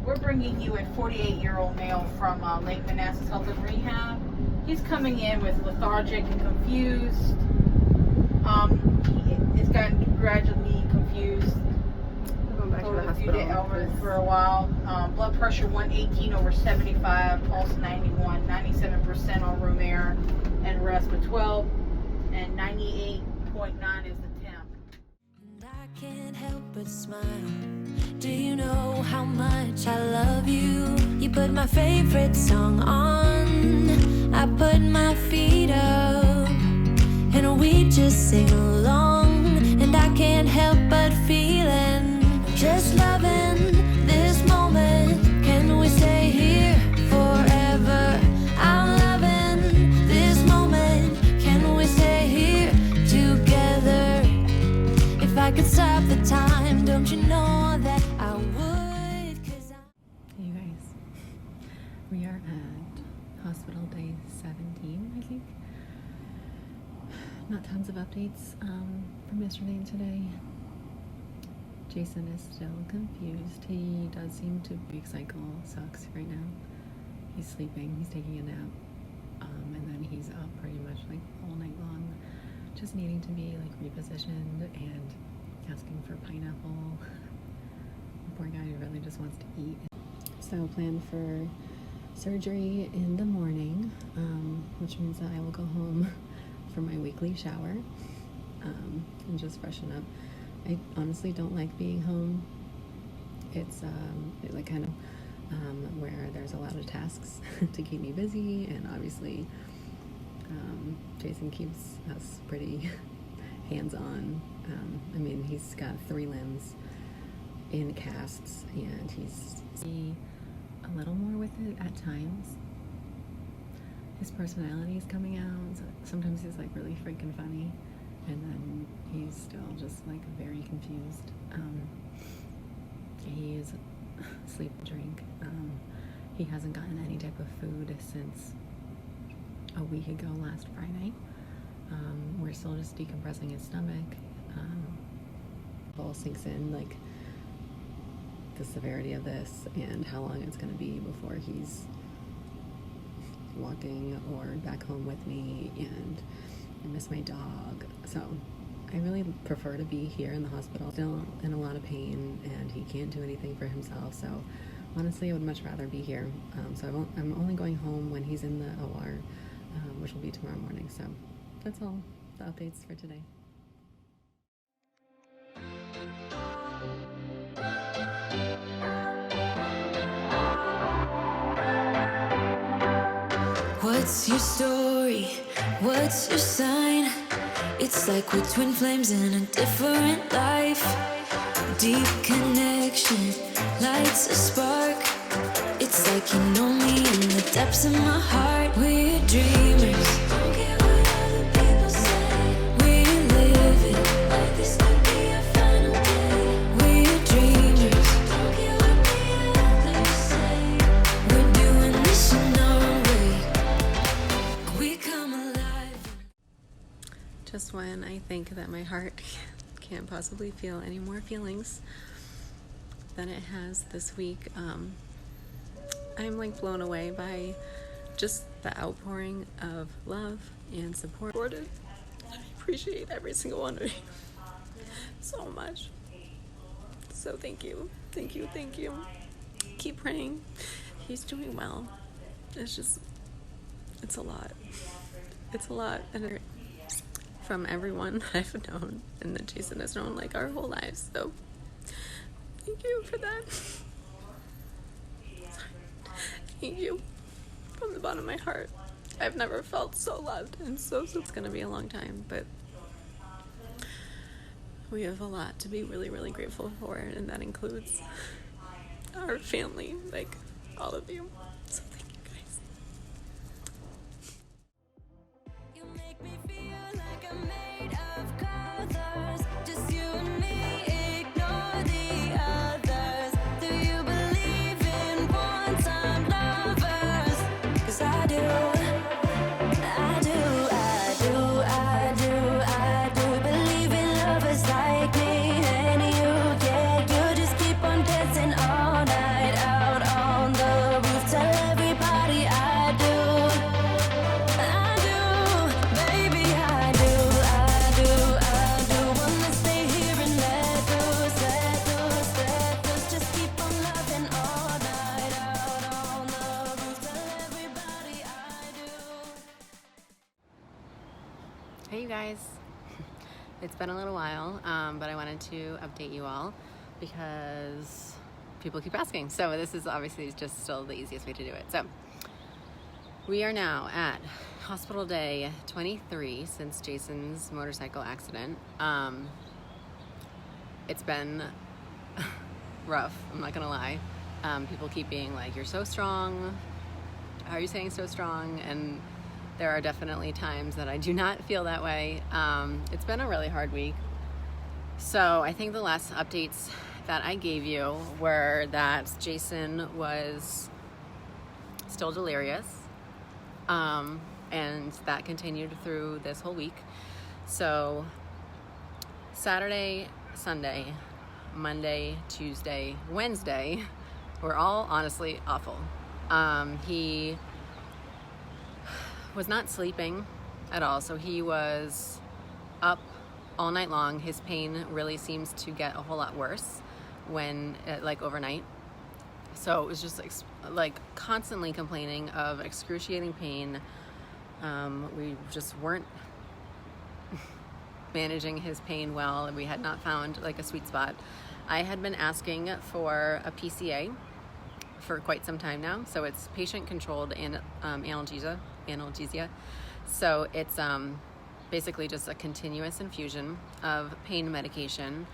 we're bringing you a 48-year-old male from Lake Manassas Health and Rehab. He's coming in with lethargic and confused. He's gotten gradually confused. Going back to the hospital For a while. Blood pressure 118/75, pulse 91, 97% on room air and resp 12, and 98.9 is the temp. And I can't help but smile. Do you know how much I love you? You put my favorite song on, I put my feet up, and we just sing along. And I can't help but feeling, just loving this moment. Can we stay here forever? I'm loving this moment. Can we stay here together? If I could stop the time, don't you know that I would? Hey you guys, we are at hospital day 17, I think. Not tons of updates from yesterday and today. Jason is still confused. He does seem to be cycle sucks right now. He's sleeping, he's taking a nap, and then he's up pretty much like all night long, just needing to be like repositioned and asking for pineapple. The poor guy really just wants to eat. So plan for surgery in the morning, which means that I will go home for my weekly shower and just freshen up. I honestly don't like being home. It's like kind of where there's a lot of tasks to keep me busy, and obviously Jason keeps us pretty hands-on. I mean, he's got 3 limbs in casts, and he's a little more with it at times. His personality is coming out. So sometimes he's like really freaking funny, and then he's still just like very confused. He's sleep and drink. He hasn't gotten any type of food since a week ago last Friday. We're still just decompressing his stomach. It all sinks in like the severity of this and how long it's going to be before he's walking or back home with me, and I miss my dog. So I really prefer to be here in the hospital. Still in a lot of pain, and he can't do anything for himself, so honestly I would much rather be here. I'm only going home when he's in the OR, which will be tomorrow morning. So that's all the updates for today. What's your story? What's your sign? It's like we're twin flames in a different life. Deep connection lights a spark. It's like you know me in the depths of my heart. We're dreamers. Don't care what other people say. We live it like this could be our final day. We're dreamers. Don't care what the others say. We're doing this in our way. We come alive. Just when I think that my heart can't possibly feel any more feelings than it has this week, I'm like blown away by just the outpouring of love and support. I appreciate every single one of you so much. So thank you, thank you, thank you. Keep praying. He's doing well. It's a lot. It's a lot. And from everyone I've known and that Jason has known like our whole lives. So thank you for that. Thank you from the bottom of my heart. I've never felt so loved, and so it's gonna be a long time, but we have a lot to be really, really grateful for, and that includes our family, like all of you. So thank you guys. You make me feel like I'm made of colors. Just you and me, ignore the others. Do you believe in one-time lovers? 'Cause I do. I do believe in lovers like me and you. Yeah, you just keep on dancing all night out. Hey you guys, it's been a little while, but I wanted to update you all because people keep asking. So this is obviously just still the easiest way to do it. So we are now at hospital day 23 since Jason's motorcycle accident. It's been rough, I'm not gonna lie. People keep being like, you're so strong, how are you saying so strong? And there are definitely times that I do not feel that way. It's been a really hard week. So I think the last updates that I gave you were that Jason was still delirious. And that continued through this whole week. So Saturday, Sunday, Monday, Tuesday, Wednesday were all honestly awful. He was not sleeping at all, so he was up all night long. His pain really seems to get a whole lot worse when like overnight. So it was just like constantly complaining of excruciating pain. We just weren't managing his pain well, and we had not found like a sweet spot. I had been asking for a PCA for quite some time now. So it's patient-controlled analgesia. So it's basically just a continuous infusion of pain medication,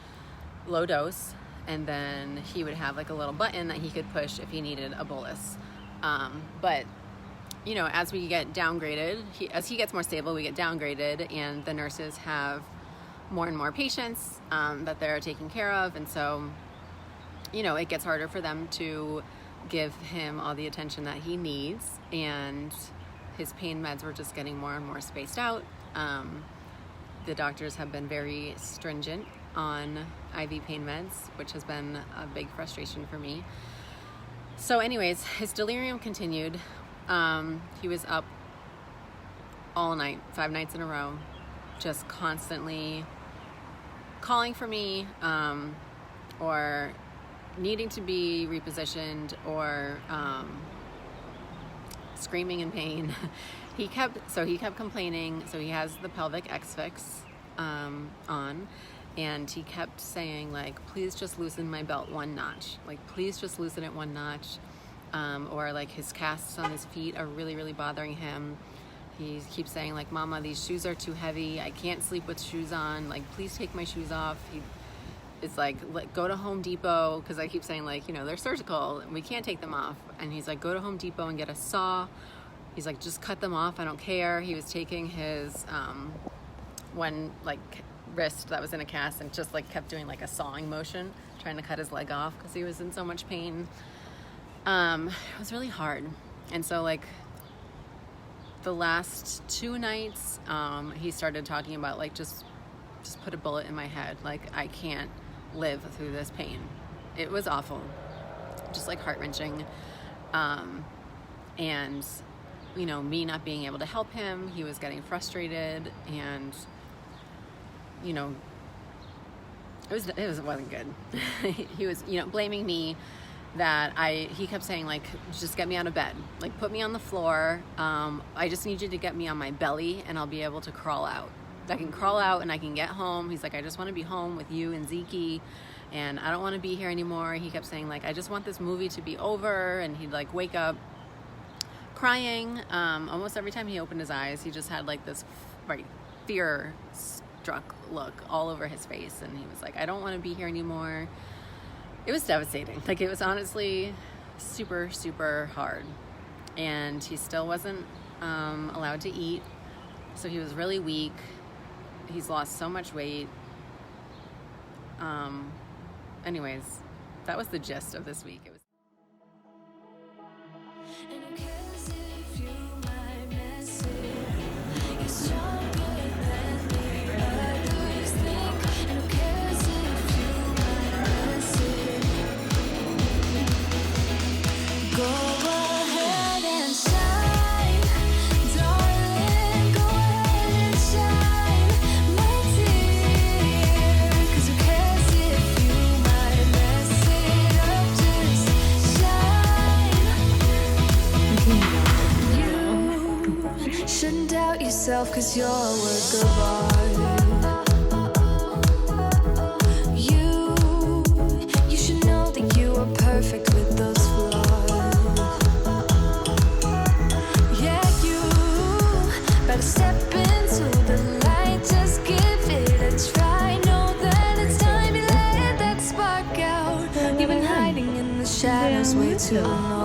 low dose, and then he would have like a little button that he could push if he needed a bolus. But you know, as we get downgraded, as he gets more stable, we get downgraded, and the nurses have more and more patients that they're taking care of, and so you know, it gets harder for them to give him all the attention that he needs, and his pain meds were just getting more and more spaced out. The doctors have been very stringent on IV pain meds, which has been a big frustration for me. So anyways, his delirium continued. He was up all night, 5 nights in a row, just constantly calling for me, or needing to be repositioned, or screaming in pain. He kept complaining. So he has the pelvic X-Fix on, and he kept saying like, please just loosen my belt one notch, like please just loosen it one notch. Or like his casts on his feet are really, really bothering him. He keeps saying like, Mama, these shoes are too heavy, I can't sleep with shoes on, like please take my shoes off. It's like, go to Home Depot, because I keep saying like, you know, they're surgical and we can't take them off. And he's like, go to Home Depot and get a saw. He's like, just cut them off, I don't care. He was taking his one like wrist that was in a cast and just like kept doing like a sawing motion, trying to cut his leg off because he was in so much pain. It was really hard. And so like the last 2 nights, he started talking about like, just put a bullet in my head. Like I can't live through this pain. It was awful, just like heart-wrenching. And you know, me not being able to help him, he was getting frustrated, and you know, it wasn't good. He was, you know, blaming me that he kept saying like, just get me out of bed, like put me on the floor. I just need you to get me on my belly and I'll be able to crawl out. I can crawl out and I can get home. He's like, I just want to be home with you and Zeke, and I don't want to be here anymore. He kept saying like, I just want this movie to be over. And he'd like wake up crying. Almost every time he opened his eyes, he just had like this fear struck look all over his face. And he was like, I don't want to be here anymore. It was devastating. Like it was honestly super, super hard. And he still wasn't allowed to eat. So he was really weak. He's lost so much weight. Anyways, that was the gist of this week. It was And who cares if you might miss it? You're stronger than the others think. And who cares if you might miss it? Go ahead and shine, darling. Go ahead and shine, my dear. 'Cause who cares if you might mess it up? Just shine. 'cause you're a work of art. You should know that you are perfect with those flaws. Yeah, you better step into the light, just give it a try. Know that it's time you let that spark out. You've been hiding in the shadows way too long.